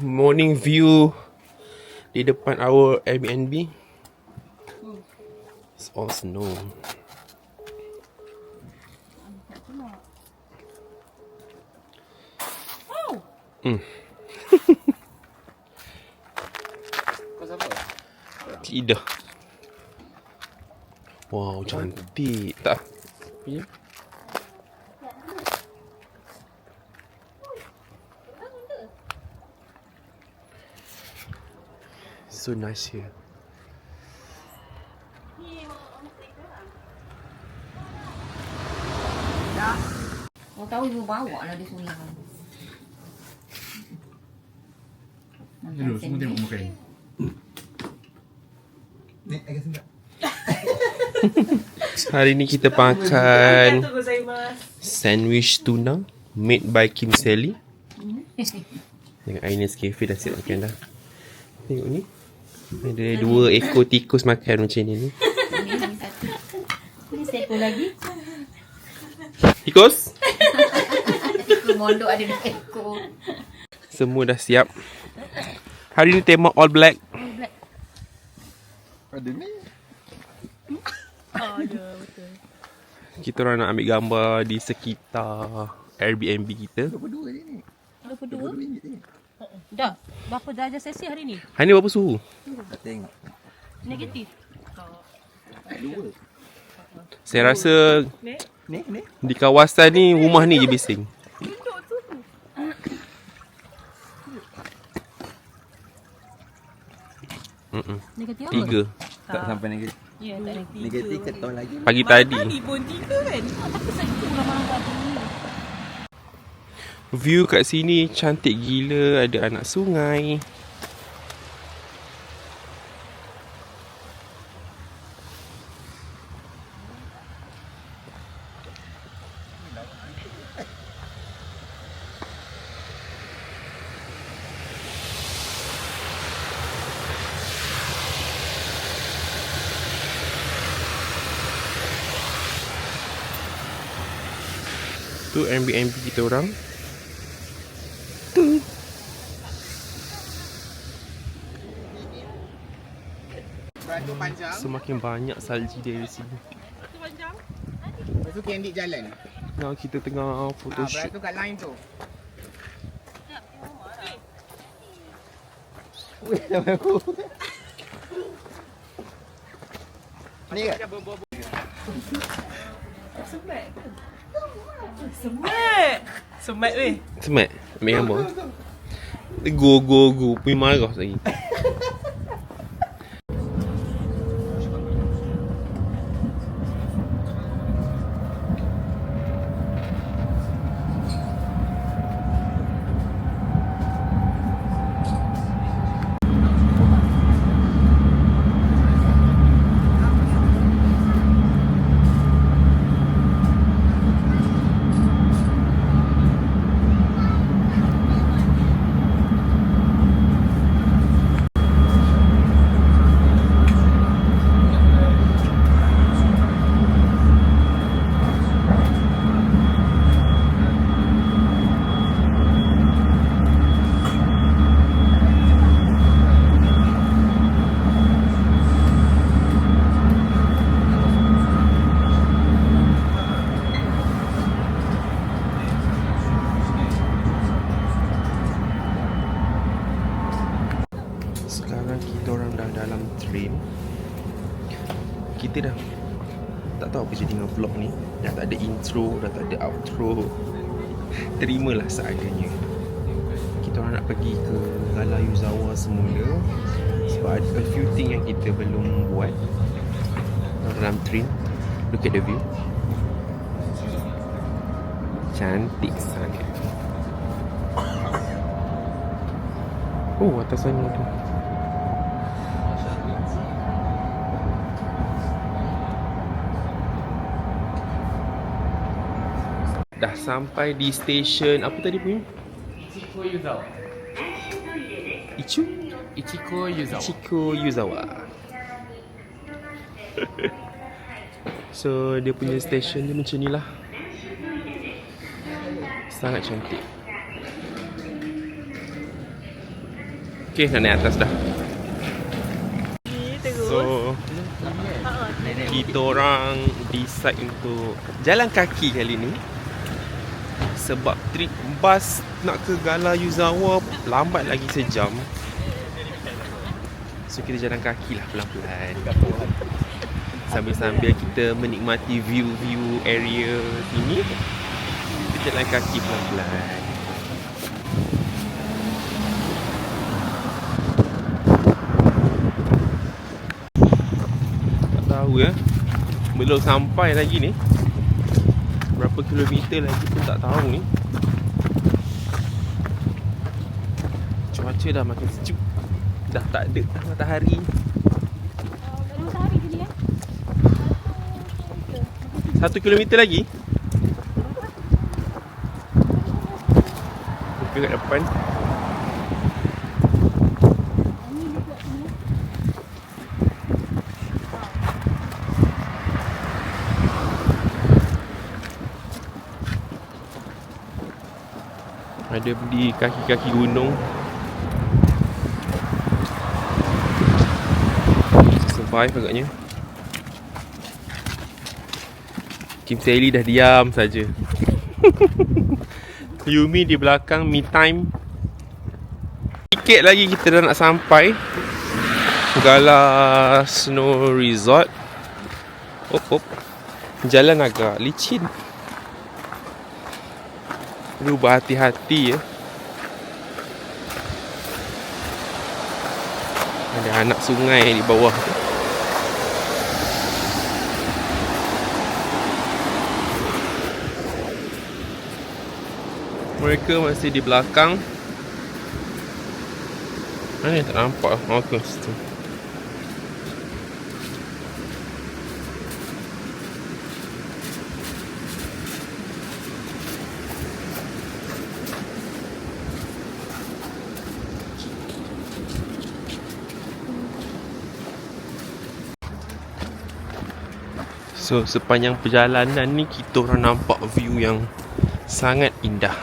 Morning view di depan our Airbnb. It's all snow. Tidak. Wow, cantik tak? Ya. So nice here. Kau tahu ibu bawa lah di sini kan. Dulu semua tengok muka ni. Nek, agak sendak. Hari ni kita makan sandwich tuna made by Kim Sally. Dengan Ines Cafe dah siap makan dah. Tengok ni. Ada 2 ekor tikus makan macam ni. Ini seekor lagi. Tikus? Tikus mondok ada 2 ekor. Semua dah siap. Hari ni tema all black. Ada ni. Ada betul. Kita orang nak ambil gambar di sekitar Airbnb kita. Berapa dua ni? 22. RM22 ni. Dah. Berapa darjah Celsius hari ni? Hari ni berapa suhu? Tak tengok. Negatif. Dua. Saya rasa Ni. di kawasan ni rumah ni je bising. Negatif apa? 3 Tak sampai negatif. Ya, tak negatif. Negatif ketol lagi. pagi tadi. pun 3 kan? Tapi satu ramai tadi. View kat sini cantik gila, ada anak sungai. Tu Airbnb kita orang. Tu. Beratur panjang. Semakin banyak salji dari sini. Lepas tu Candy jalan. Nah, kita tengah photoshoot. Beratur kat line tu. Ni ke? Semat weh. Semat. Ambil gambar. Go. Pergi marah lagi. Sekarang kita orang dah dalam train. Kita dah tak tahu apa jadi dengan vlog ni. Dah tak ada intro, dah tak ada outro. Terimalah seadanya. Kita orang nak pergi ke Gala Yuzawa semula. Sebab ada a few thing yang kita belum buat dalam train. Look at the view. Cantik sangat. Oh, atas sana tu. Dah sampai di stesen apa tadi punya? Ichiko Yuzawa. Ichiko Yuzawa. So dia punya stesen dia macam ni lah. Sangat cantik. Okay, nak naik atas dah. So kita orang decide untuk jalan kaki kali ni sebab trip bas nak ke Gala Yuzawa lambat lagi sejam. So kita jalan kaki lah pelan-pelan, sambil-sambil kita menikmati view area sini. Kita jalan kaki pelan-pelan. Tak tahu ya, belum sampai lagi ni. Berapa kilometer lagi pun tak tahu ni. Cuaca dah makin sejuk. Dah tak ada matahari. Matahari sini ya. 1 kilometer lagi. Buka kat depan. Ada di kaki-kaki gunung. Survive agaknya. Kim Sally dah diam saja. Yumi di belakang me time. Sikit lagi kita dah nak sampai Gala Snow Resort. Op. Jalan agak licin. Perlu berhati-hati ya. Ada anak sungai di bawah tu. Mereka masih di belakang. Mana tak nampak? Okey, situ. So sepanjang perjalanan ni kita orang nampak view yang sangat indah.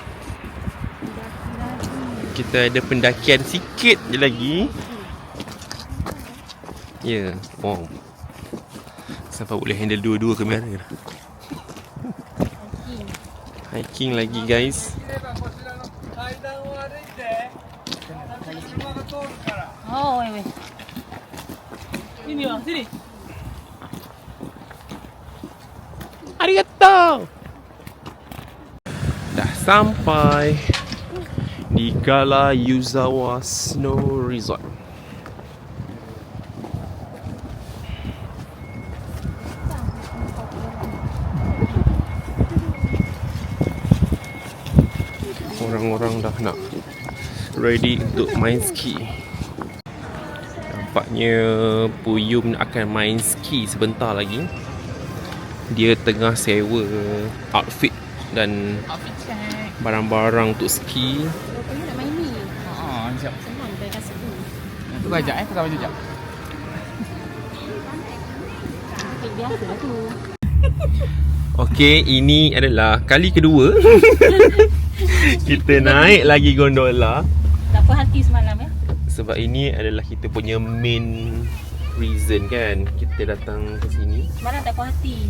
Kita ada pendakian sikit je lagi. Ya, wow. Sampai boleh handle dua-dua kamera dah. Hiking lagi guys. Oh, weh. Ini bang, sini. Arigato. Dah sampai di Gala Yuzawa Snow Resort. Orang-orang dah nak ready untuk main ski. Nampaknya Puyum akan main ski sebentar lagi. Dia tengah sewa outfit dan barang-barang untuk ski. Kamu nak main ni? Haa, sekejap. Senang dia kasi tu. Tu bajak pasal baju sekejap. Biasa lah tu. Okey, ini adalah kali kedua kita naik lagi gondola. Tak puas hati semalam ya. Sebab ini adalah kita punya main reason kan kita datang ke sini. Semalam tak puas hati.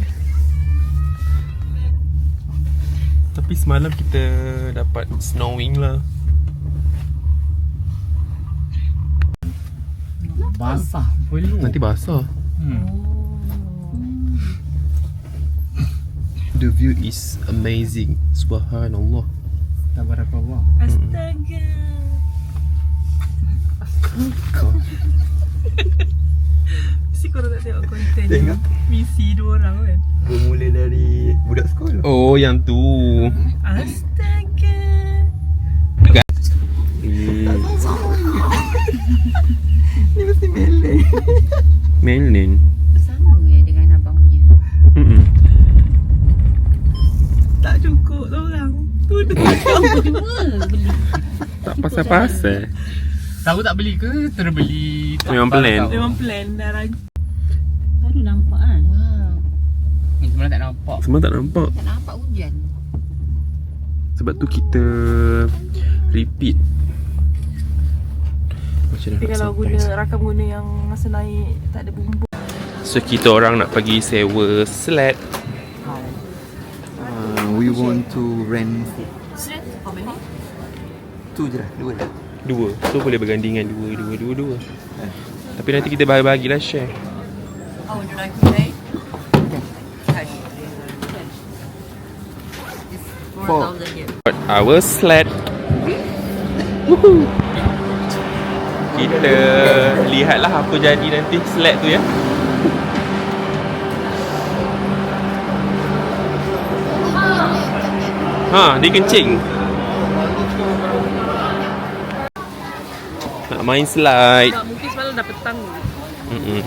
Tapi semalam kita dapat snowing lah. Basah perlu. Nanti basah. The view is amazing. Subhanallah. Tabarakallah. Astaga. Mesti korang tak tengok konten Tengok. misi dua orang kan. Bermula dari budak sekolah. Oh, yang tu. Astaga. Ni mesti melek. Melin. Sama ya dengan abang punya. Tak cukup orang. Tu Dua beli. Tak pasal-pasal. Tahu tak beli ke terbeli? Memang plan. memang plan dah rancang. Baru nampak kan. Wow. Ni sebenarnya tak nampak. Semua tak nampak. Tak nampak hujan. Sebab tu kita repeat. Macam dah Tapi nak kalau sampai. guna rakam guna yang masa naik tak ada bumbu. So kita orang nak pergi sewa sled. We want to rent Straight how many? 2 je lah, 2 lah. 2. So boleh bergandingan 2. Tapi nanti kita bahagi-bahagilah share. How would you like to pay? Cash. It's 4,000 yen. Got our sled. Woohoo. Kita lihatlah apa jadi nanti sled tu ya. Ha, dia kencing. Nak main slide. Tak, mungkin semalam dah petang. Mm-mm.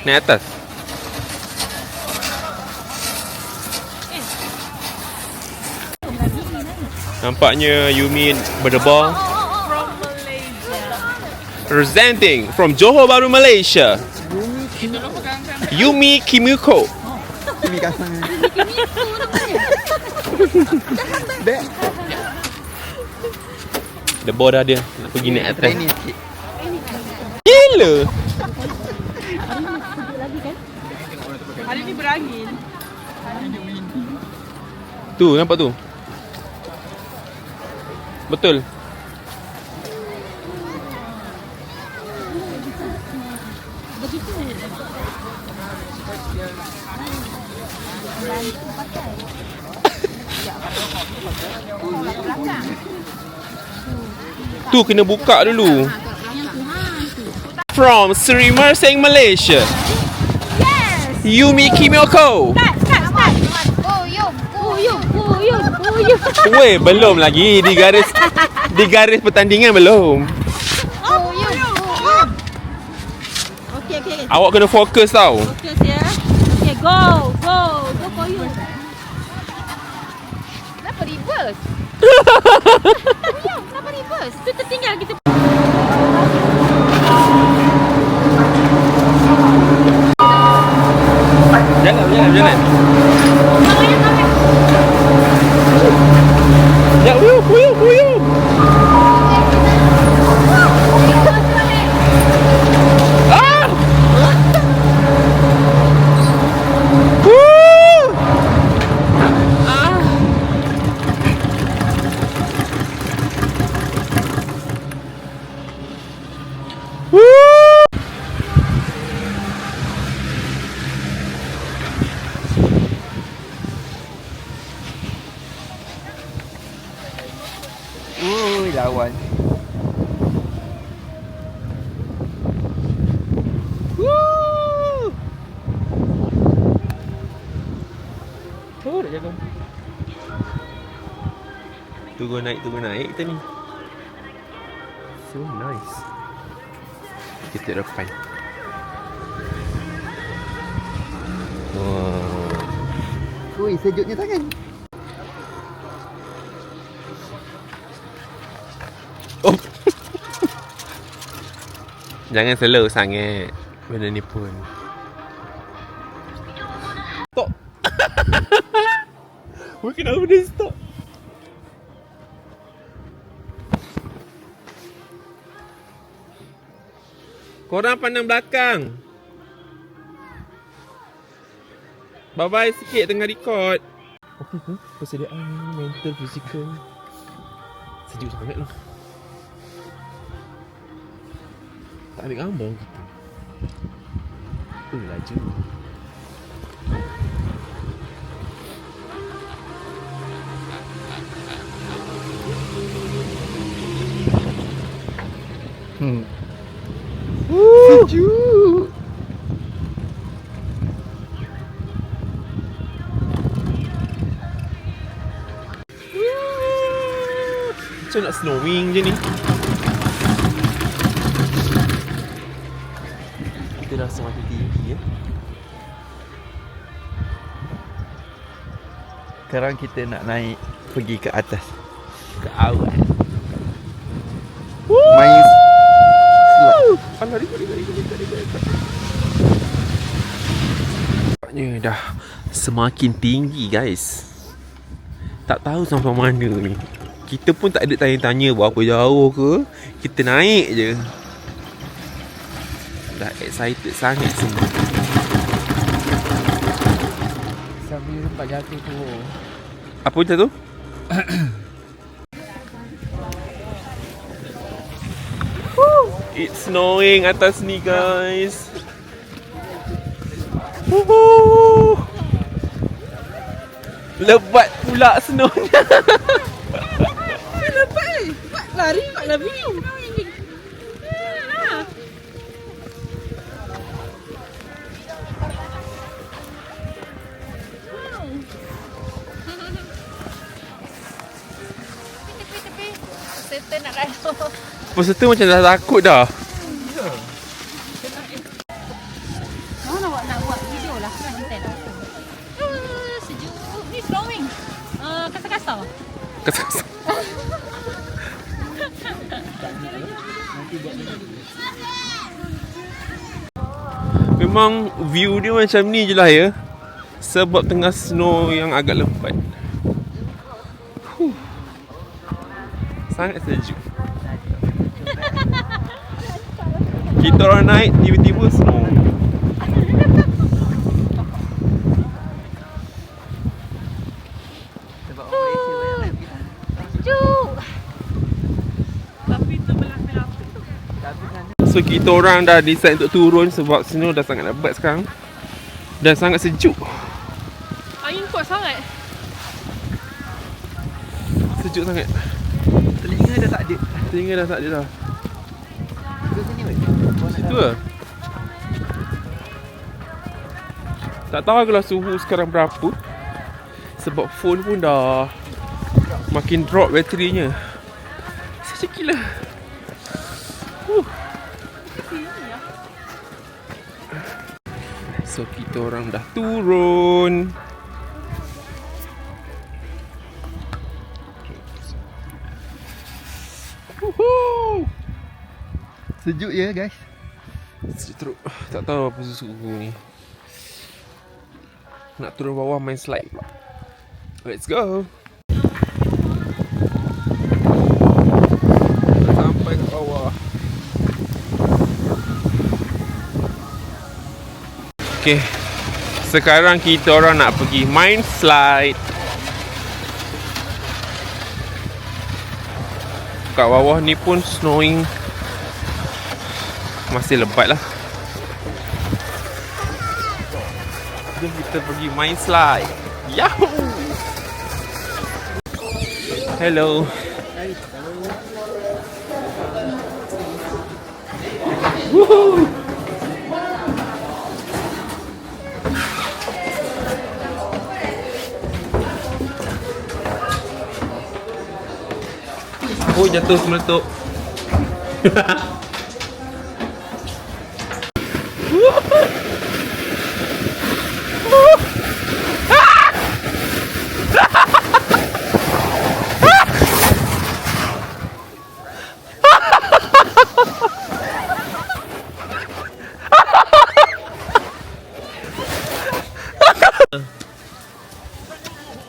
Naik atas. Nampaknya Yumi berdebar. From Malaysia. Presenting from Johor Bahru, Malaysia. Yumi Kimiko. Kimi kasang. Debar dah dia. Nak pergi naik atas. Ini sikit. Gila. Hari ni berangin. Tu, nampak tu? Betul. Tu kena buka dulu. From Sri Mersing, Malaysia. Yumi Kimiko. Weh, belum lagi di garis pertandingan belum. Okay. Awak kena fokus tau. Focus ya. Okay, go for you. Kenapa reverse? Kenapa reverse? Tu tertinggal kita. Jalan. Ya, uyup. Ah! Woo! Ah! Woo! Ui, lawan. Woo! Oh, dah jaga. Tunggu naik kita ni. So nice. Kita depan. Wow. Ui, sejuknya tangan. Oh. Jangan slow sangat. Benda ni pun. Stop. Weh, kenapa dia stop? Korang pandang belakang. Bye-bye sikit tengah record. Okey ke? Persediaan mental, fizikal. Sejuk sangat lah. Tak ambil gambar kita. Laju. Sejuk. Macam nak snowing je ni. Kita dah semakin tinggi ya. Sekarang kita nak naik pergi ke atas, ke awan. Main Nampaknya dah semakin tinggi guys. Tak tahu sampai mana ni. Kita pun tak ada tanya-tanya berapa jauh ke. Kita naik je. Dah excited sangat semua. Sambil tempat jatuh tu. Apa jatuh? It's snowing atas ni guys. Woohoo! Lebat pula snownya. Lari kat Nabi. Setan nak kaya. Peserta macam dah takut dah. Mana awak nak buat video lah kan konten. Sejuk. Ni snowing. Kasar-kasar. Kasar-kasar. Memang view dia macam ni je lah ya. Sebab tengah snow yang agak lebat. Sangat sejuk. Kita orang naik tiba-tiba snow. Sejuk. Tapi tu belah-belah. So kita orang dah decide untuk turun sebab snow dah sangat lebat sekarang. Dan sangat sejuk. Angin kuat sangat. Sejuk sangat. telinga dah tak ada. Telinga dah tak ada dah. Ke sini weh. Situ lah. Tak tahu kalau suhu sekarang berapa. Sebab phone pun dah makin drop baterinya. Sejak gila. So kita orang dah turun. Woohoo! Sejuk ya guys. Sejuk teruk. Tak tahu apa suhu ni. Nak turun bawah main slide pula. Let's go. Sampai ke bawah. Okay. Sekarang kita orang nak pergi main slide. Kat bawah ni pun snowing. Masih lebat lah. Jom kita pergi main slide. Yahoo! Hello. Woohoo! Oh, jatuh meletup.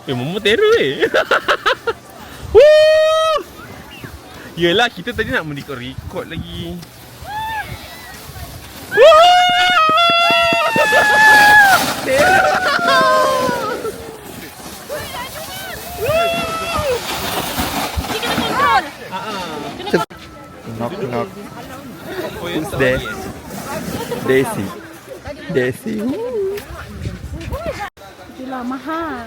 Momo terror Woo! Yelah, kita tadi nak merekod lagi. Knock knock. Who's there? Desi. Desi. Itulah mahal.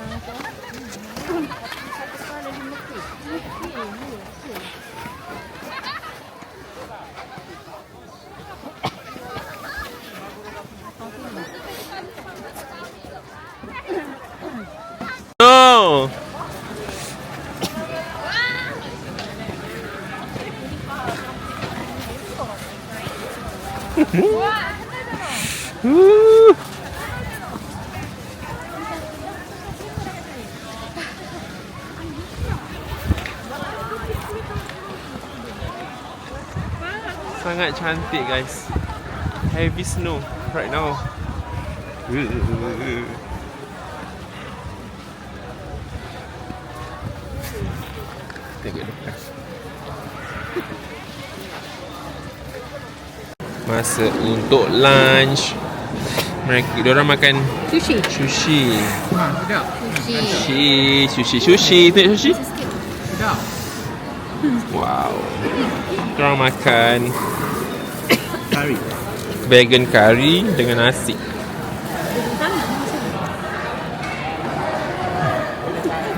No. sangat cantik guys. Heavy snow right now. Tengok depan. Masa untuk lunch. Diorang makan Sushi. sushi. Ha, sedap. Sushi. Tengok sushi. Sedap. Wow. Diorang makan Kari. vegan curry dengan nasi.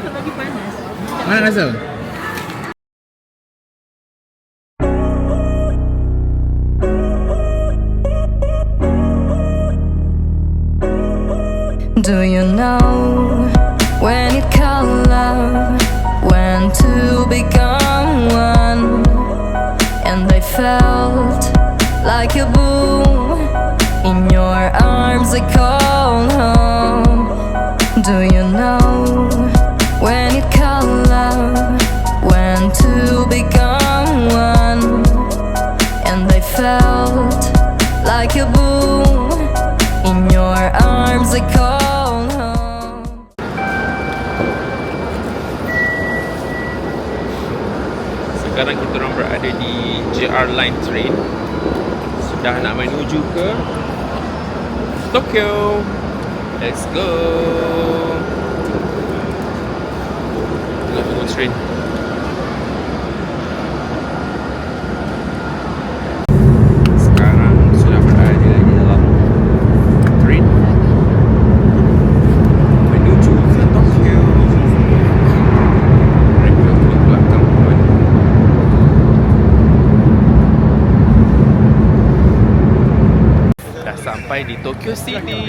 Bagi panas. Mana rasa? Do you know when it called love, when two become one, and I felt like a boom in your arms I call home. Do you know when it called love, when two become one, and I felt like a boom in your arms I call home. Sekarang kita orang berada di JR Line train. Sudah nak menuju ke Tokyo. Let's go. Tengok train. Sekarang sudah berada di dalam train menuju ke Tokyo. Mereka di belakang pun. Dah sampai di Tokyo City.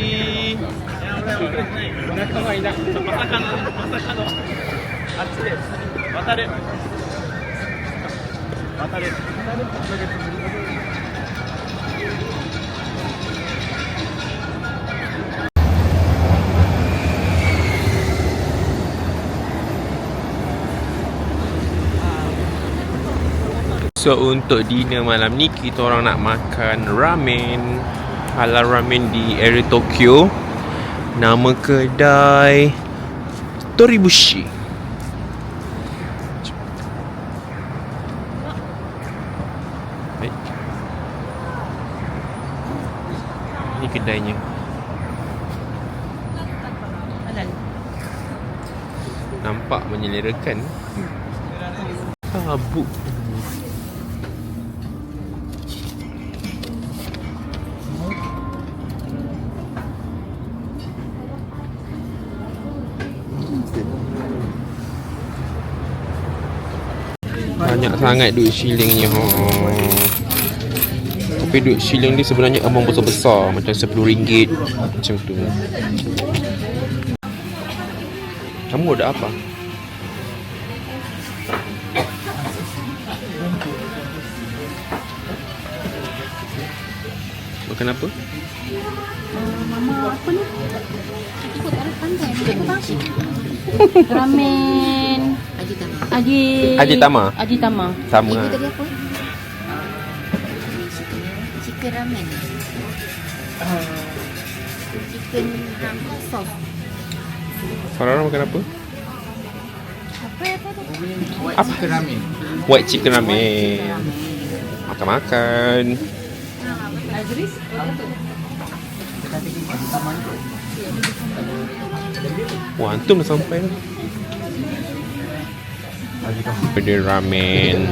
So untuk dinner malam ni kita orang nak makan ramen, halal ramen di area Tokyo. Nama kedai Toribushi. Baik. Ini kedainya. Halal. Nampak menyelerakan. Kabut. Banyak sangat duit shillingnya. Tapi duit shilling ni sebenarnya amount besar-besar. Macam RM10 macam tu. Kamu ada apa? Makan apa? Mama apa ni? Ikut arah pantai. Ikut bangkit. Ramen. Ajitama. Ajitama. Sama. Itu tadi apa? Chicken ramen. Chicken ramen sauce. Farah makan apa? Apa? Chicken ramen. White chicken ramen. Makan-makan. Wah, antum dah sampai dah. Ada ramen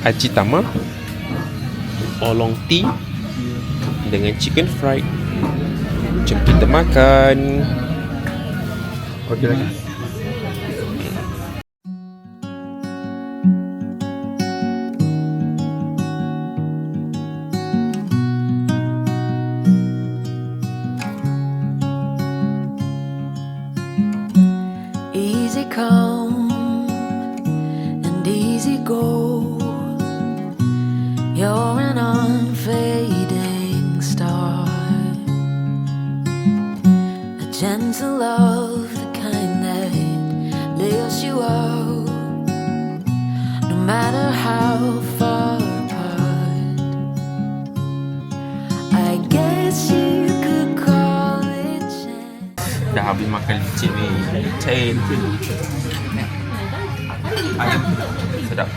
Ajitama, oolong tea dengan chicken fried. Jom kita makan. Okey lagi. Easy come and easy go. You're an unfading star, a gentle love, the kind that lifts you up, no matter how far apart. Dah habis makan licin ni. Licin. Ayam sedap.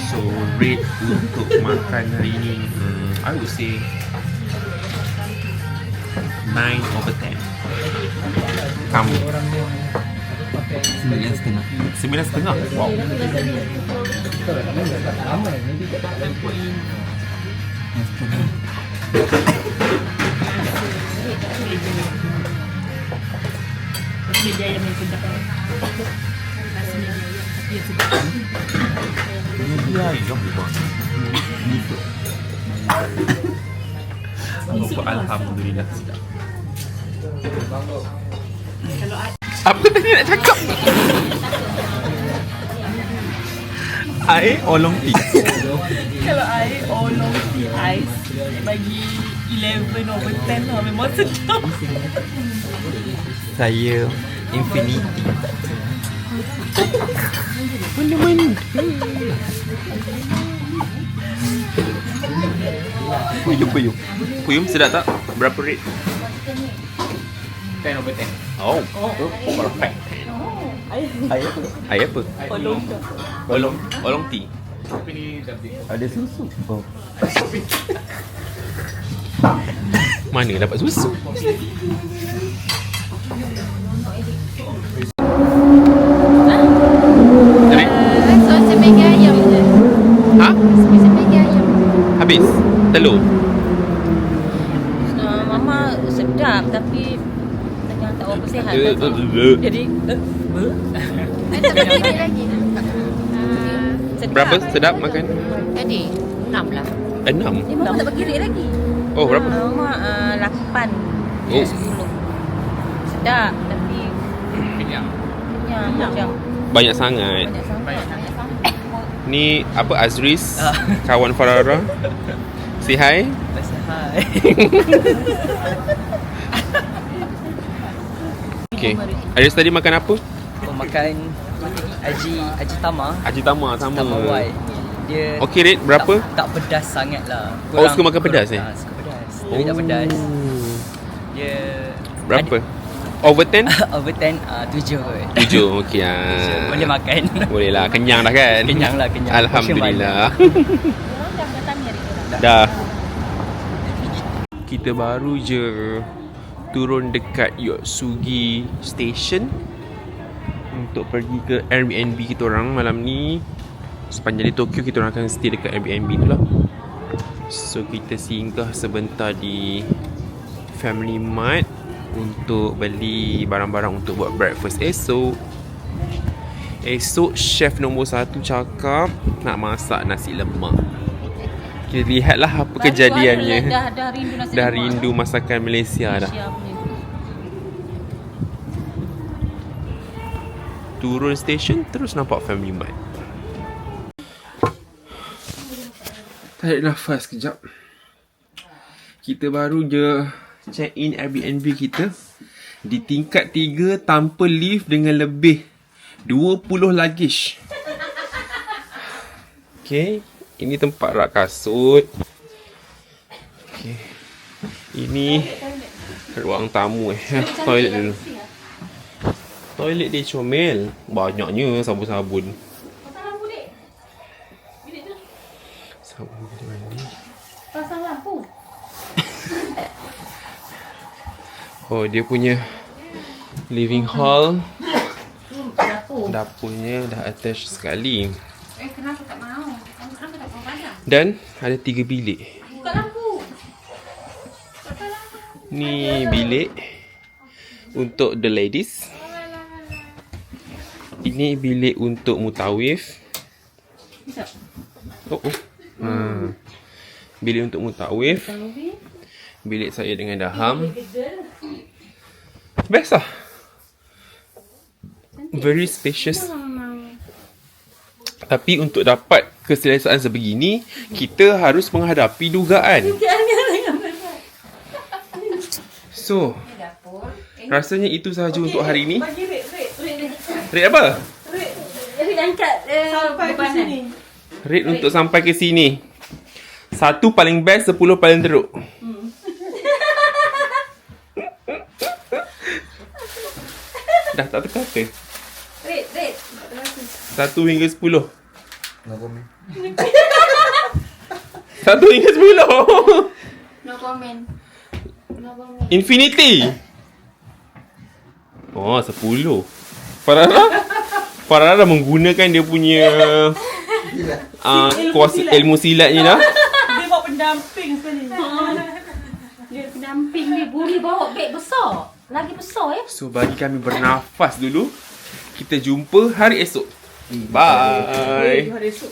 So rate untuk makan hari ni, I would say 9/10. Kamu 9.5. Wow. Alhamdulillah sedap. Apa tadi nak cakap? Air olong tea. Kalau air olong tea ice bagi 11/10 lah. Memang sedap. Saya Infinity. Puyum sedap tak? Berapa rate? 10/10. Oh, perfect. Air apa? Olong tea. Tapi ni dah beli. Ada susu. Oh. Mana dapat susu? Jadi, So semega ayam je. ha? Semega ayam. Habis? Telur? Mama sedap tapi tengah tak apa sihat. Jadi Ada lagi lagi. sedap. Berapa sedap makan? Tadi 6 lah. 6? Mama tak bagi rate lagi. Oh, berapa? Mama 8. Oh. 10. Sedap tapi Kenyang. kenyang macam Banyak sangat. banyak sangat. Ni apa, Azris, kawan Farara. Say hi. Hai. Okay. Azris tadi makan apa? Makan Aji Tama. Haji Tama sama. Tama white. Dia Okay, rate berapa? tak pedas sangat lah. Oh, suka makan pedas, eh? Suka pedas. Tapi tak pedas. Dia Berapa? Over 10? over 10, 7 kot. 7, okay ah. Boleh makan. Boleh lah, kenyang dah kan? Kenyang lah, kenyang. Alhamdulillah. Dah. Kita baru je turun dekat Yotsugi Station untuk pergi ke Airbnb kita orang malam ni. Sepanjang di Tokyo kita orang akan stay dekat Airbnb tu lah. So kita singgah sebentar di Family Mart untuk beli barang-barang untuk buat breakfast esok. Esok chef nombor 1 cakap nak masak nasi lemak. Kita lihatlah apa kejadiannya. Dah rindu nasi Dah lemak. rindu masakan Malaysia dah. Malaysia punya. Turun stesen terus nampak Family Mart. Tarik nafas kejap. Kita baru je check in Airbnb kita di tingkat 3 tanpa lift dengan lebih 20 luggage. Okay, ini tempat rak kasut. Okay, ini ruang tamu. Toilet dulu. Toilet dia comel. Banyaknya sabun-sabun. Sabun bilik mandi. Pasang lampu. Oh, dia punya living hall. Dapur. Dapurnya dah attach sekali. Kenapa tak mau? Kenapa tak mau padam? Dan ada 3 bilik. Buka lampu. Ni bilik untuk the ladies. Ini bilik untuk mutawif. Oh. Bilik untuk mutawif. Bilik saya dengan Daham. Best lah. Very spacious. Tapi untuk dapat keselesaan sebegini, kita harus menghadapi dugaan. So, rasanya itu sahaja untuk hari ini. Bagi rate. Rate apa? Rate angkat sampai ke sini. Rate untuk sampai ke sini. 1 paling best, 10 paling teruk. Dah tak terkata. Red. 1 hingga 10. 1 hingga 10. No comment. Infinity. Oh, 10. Farara menggunakan dia punya kuasa ilmu silat ni dah. Dia bawa pendamping sekali. Dia pendamping dia boleh bawa beg besar. Lagi besar ya. So bagi kami bernafas dulu. Kita jumpa hari esok. Bye. Hari esok.